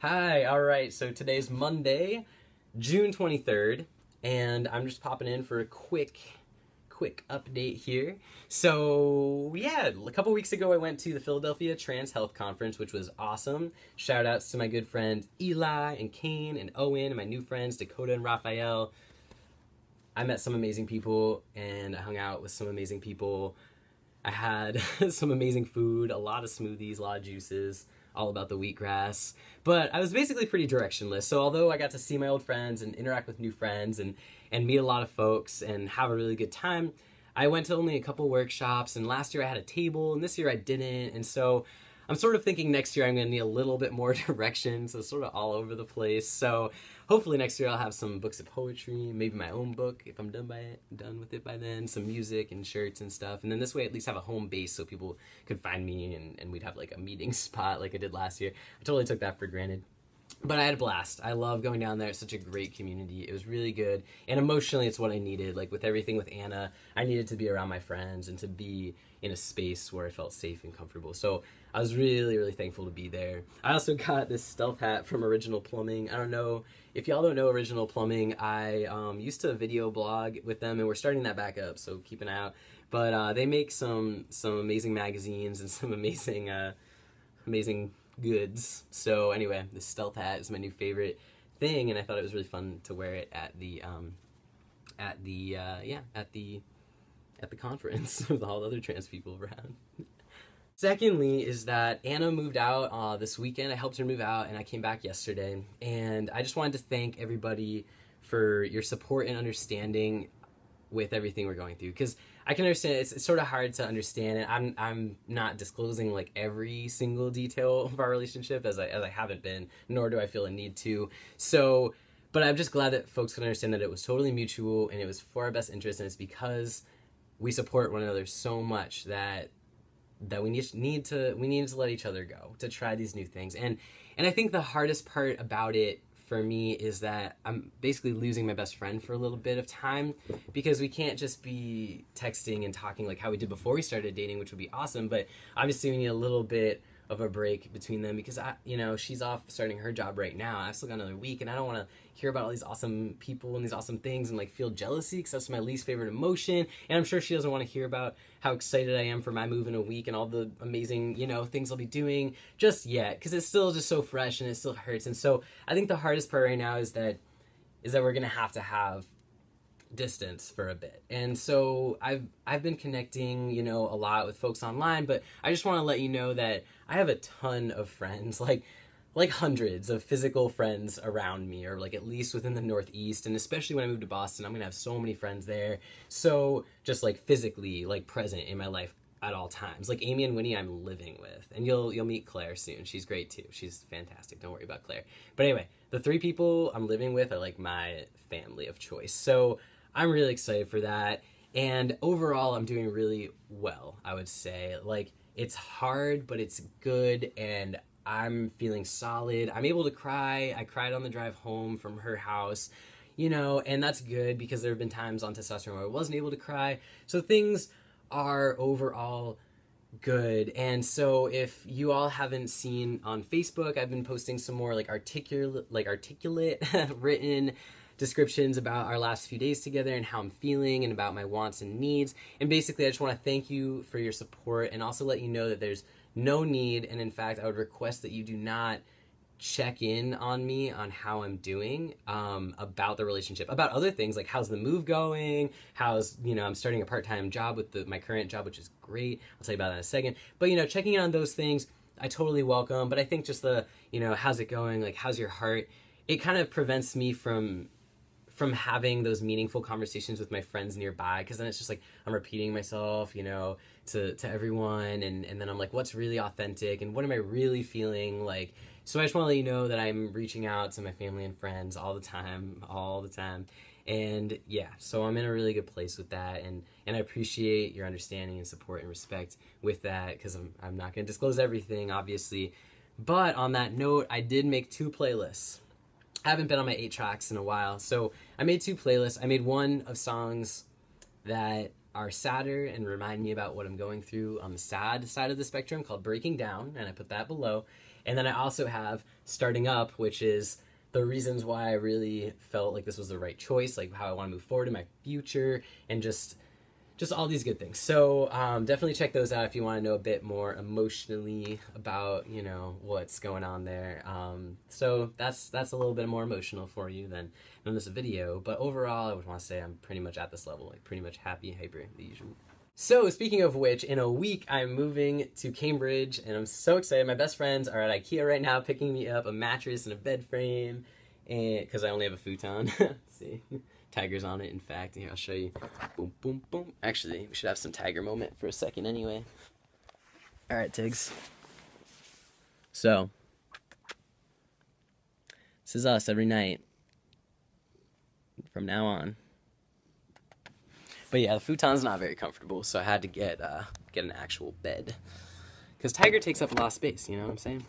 Hi, alright, so today's Monday, June 23rd, and I'm just popping in for a quick update here. So, yeah, a couple weeks ago I went to the Philadelphia Trans Health Conference, which was awesome. Shout outs to my good friend Eli and Kane and Owen and my new friends Dakota and Raphael. I met some amazing people and I hung out with some amazing people. I had some amazing food, a lot of smoothies, a lot of juices, all about the wheatgrass. But I was basically pretty directionless. So although I got to see my old friends and interact with new friends and meet a lot of folks and have a really good time, I went to only a couple workshops, and last year I had a table and this year I didn't. And so I'm sort of thinking next year I'm going to need a little bit more direction, so sort of all over the place. So hopefully next year I'll have some books of poetry, maybe my own book if I'm done with it by then, some music and shirts and stuff. And then this way I at least have a home base so people could find me and we'd have like a meeting spot like I did last year. I totally took that for granted. But I had a blast. I love going down there. It's such a great community. It was really good. And emotionally, it's what I needed. Like with everything with Anna, I needed to be around my friends and to be in a space where I felt safe and comfortable. So I was really, really thankful to be there. I also got this stealth hat from Original Plumbing. I don't know if y'all don't know Original Plumbing. I used to video blog with them, and we're starting that back up, so keep an eye out. But they make some amazing magazines and some amazing goods. So anyway, this stealth hat is my new favorite thing, and I thought it was really fun to wear it at the conference with all the other trans people around. Secondly is that Anna moved out this weekend. I helped her move out, and I came back yesterday. And I just wanted to thank everybody for your support and understanding with everything we're going through, because I can understand it's sort of hard to understand, and I'm not disclosing like every single detail of our relationship as I haven't been, nor do I feel a need to. So, but I'm just glad that folks can understand that it was totally mutual and it was for our best interest, and it's because we support one another so much that we need to let each other go to try these new things. And I think the hardest part about it for me is that I'm basically losing my best friend for a little bit of time, because we can't just be texting and talking like how we did before we started dating, which would be awesome, but obviously we need a little bit of a break between them, because she's off starting her job right now. I've still got another week, and I don't want to hear about all these awesome people and these awesome things and like feel jealousy, because that's my least favorite emotion. And I'm sure she doesn't want to hear about how excited I am for my move in a week and all the amazing things I'll be doing just yet, because it's still just so fresh and it still hurts. And so I think the hardest part right now is that we're gonna have distance for a bit. And so I've been connecting a lot with folks online, but I just want to let you know that I have a ton of friends, like hundreds of physical friends around me, or like at least within the Northeast. And especially when I move to Boston, I'm gonna have so many friends there, so just like physically like present in my life at all times. Like Amy and Winnie I'm living with, and you'll meet Claire soon. She's great too. She's fantastic. Don't worry about Claire. But anyway, the three people I'm living with are like my family of choice. So I'm really excited for that. And overall, I'm doing really well, I would say. Like, it's hard, but it's good, and I'm feeling solid. I'm able to cry. I cried on the drive home from her house, and that's good, because there have been times on testosterone where I wasn't able to cry. So things are overall good. And so if you all haven't seen on Facebook, I've been posting some more like articulate written descriptions about our last few days together and how I'm feeling and about my wants and needs. And basically I just want to thank you for your support, and also let you know that there's no need, and in fact I would request that you do not check in on me on how I'm doing about the relationship, about other things like how's the move going, how's I'm starting a part-time job with my current job, which is great. I'll tell you about that in a second. But checking in on those things I totally welcome. But I think just the how's it going, like how's your heart, it kind of prevents me from having those meaningful conversations with my friends nearby, because then it's just like I'm repeating myself to everyone, and then I'm like, what's really authentic and what am I really feeling like. So I just want to let you know that I'm reaching out to my family and friends all the time. And yeah, so I'm in a really good place with that, and I appreciate your understanding and support and respect with that, because I'm not going to disclose everything, obviously. But on that note, I did make 2 playlists. I haven't been on my 8 tracks in a while, so I made 2 playlists. I made one of songs that are sadder and remind me about what I'm going through on the sad side of the spectrum, called Breaking Down, and I put that below. And then I also have Starting Up, which is the reasons why I really felt like this was the right choice, like how I want to move forward in my future, and just all these good things. So definitely check those out if you want to know a bit more emotionally about, you know, what's going on there. So that's a little bit more emotional for you than this video. But overall, I would want to say I'm pretty much at this level, like pretty much happy, hyper, the usual. So speaking of which, in a week I'm moving to Cambridge, and I'm so excited. My best friends are at IKEA right now picking me up a mattress and a bed frame, and because I only have a futon. See, Tiger's on it. In fact, here I'll show you. Boom, boom, boom. Actually, we should have some Tiger moment for a second anyway. All right, Tiggs. So this is us every night from now on. But yeah, the futon's not very comfortable, so I had to get an actual bed. Because Tiger takes up a lot of space, you know what I'm saying?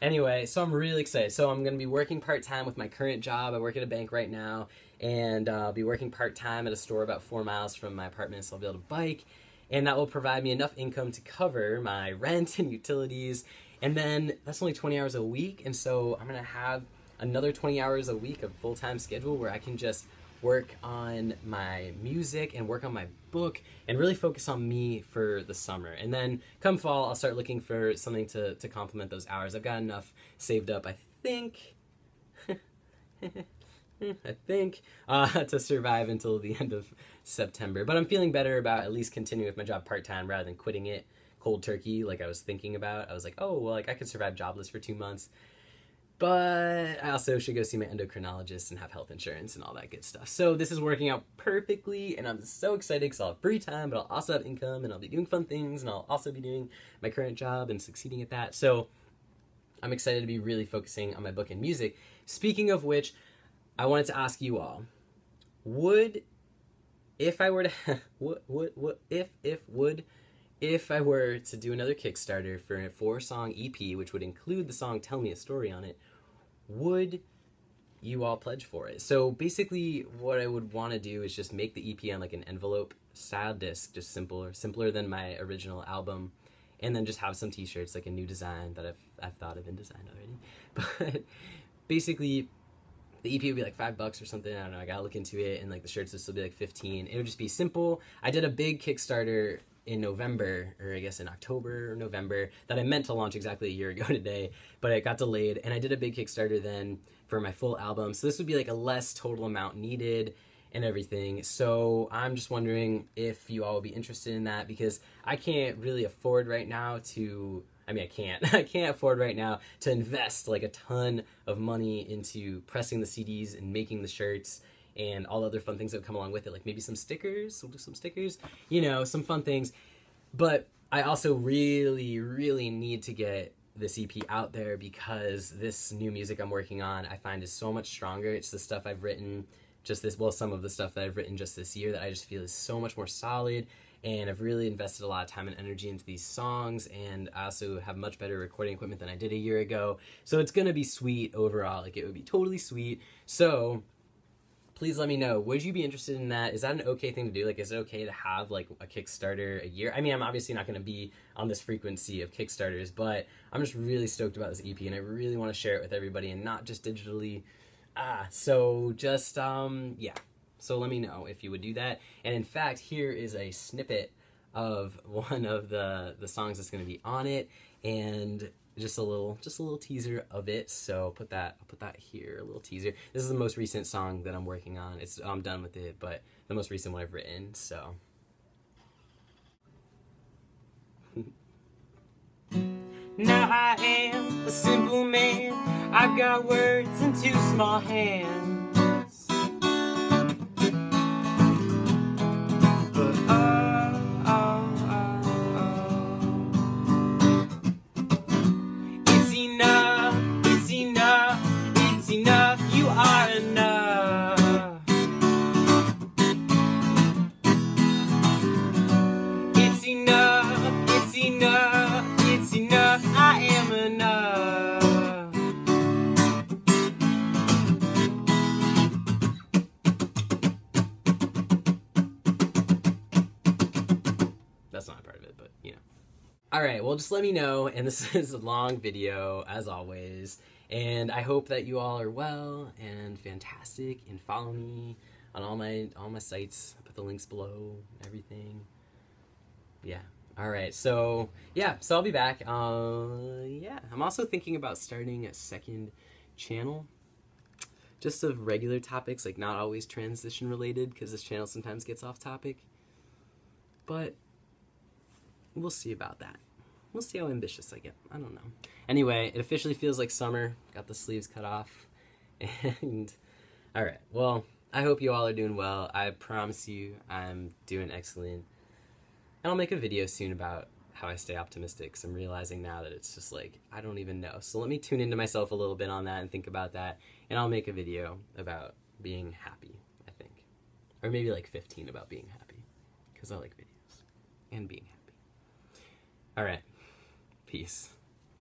Anyway, so I'm really excited. So I'm going to be working part-time with my current job. I work at a bank right now, and I'll be working part-time at a store about 4 miles from my apartment, so I'll be able to bike. And that will provide me enough income to cover my rent and utilities. And then that's only 20 hours a week, and so I'm going to have another 20 hours a week of full-time schedule where I can just work on my music and work on my book and really focus on me for the summer. And then come fall, I'll start looking for something to complement those hours. I've got enough saved up, I think, to survive until the end of September. But I'm feeling better about at least continuing with my job part-time rather than quitting it cold turkey like I was thinking about. I was like, oh, well, like I could survive jobless for 2 months. But I also should go see my endocrinologist and have health insurance and all that good stuff. So this is working out perfectly, and I'm so excited because I'll have free time, but I'll also have income, and I'll be doing fun things, and I'll also be doing my current job and succeeding at that. So I'm excited to be really focusing on my book and music. Speaking of which, I wanted to ask you all, if I were to do another Kickstarter for a 4-song EP, which would include the song Tell Me a Story on it, would you all pledge for it? So basically what I would want to do is just make the EP on like an envelope style disc, just simpler than my original album, and then just have some t-shirts, like a new design that I've thought of and designed already. But basically the EP would be like $5 or something. I don't know, I gotta look into it, and like the shirts would still be like 15. It would just be simple. I did a big Kickstarter in November, or I guess in October or November, that I meant to launch exactly a year ago today, but it got delayed, and I did a big Kickstarter then for my full album, so this would be like a less total amount needed and everything. So I'm just wondering if you all would be interested in that, because I can't really afford right now to, I can't afford right now to invest like a ton of money into pressing the CDs and making the shirts and all other fun things that come along with it, like maybe some stickers, we'll do some stickers, you know, some fun things. But I also really, really need to get this EP out there, because this new music I'm working on I find is so much stronger. It's the stuff I've written some of the stuff that I've written just this year that I just feel is so much more solid, and I've really invested a lot of time and energy into these songs, and I also have much better recording equipment than I did a year ago. So it's gonna be sweet overall, like it would be totally sweet. So please let me know, would you be interested in that? Is that an okay thing to do? Like, is it okay to have like a Kickstarter a year? I mean, I'm obviously not going to be on this frequency of Kickstarters, but I'm just really stoked about this EP, and I really want to share it with everybody, and not just digitally. So just, yeah. So let me know if you would do that. And in fact, here is a snippet of one of the songs that's going to be on it, and just a little teaser of it. So I'll put that here, a little teaser. This is the most recent song that I'm working on. I'm done with it, but the most recent one I've written. So now I am a simple man, I've got words in 2 small hands, but it's enough, you are enough. It's enough, I am enough. All right, well, just let me know. And this is a long video, as always. And I hope that you all are well and fantastic. And follow me on all my sites. I put the links below. Everything. Yeah. All right. So yeah. So I'll be back. Yeah. I'm also thinking about starting a second channel, just of regular topics, like not always transition related, because this channel sometimes gets off topic. But we'll see about that. We'll see how ambitious I get. I don't know. Anyway, it officially feels like summer. Got the sleeves cut off. And all right. Well, I hope you all are doing well. I promise you I'm doing excellent. And I'll make a video soon about how I stay optimistic, because I'm realizing now that it's just like, I don't even know. So let me tune into myself a little bit on that and think about that. And I'll make a video about being happy, I think. Or maybe like 15 about being happy, because I like videos and being happy. All right. Peace.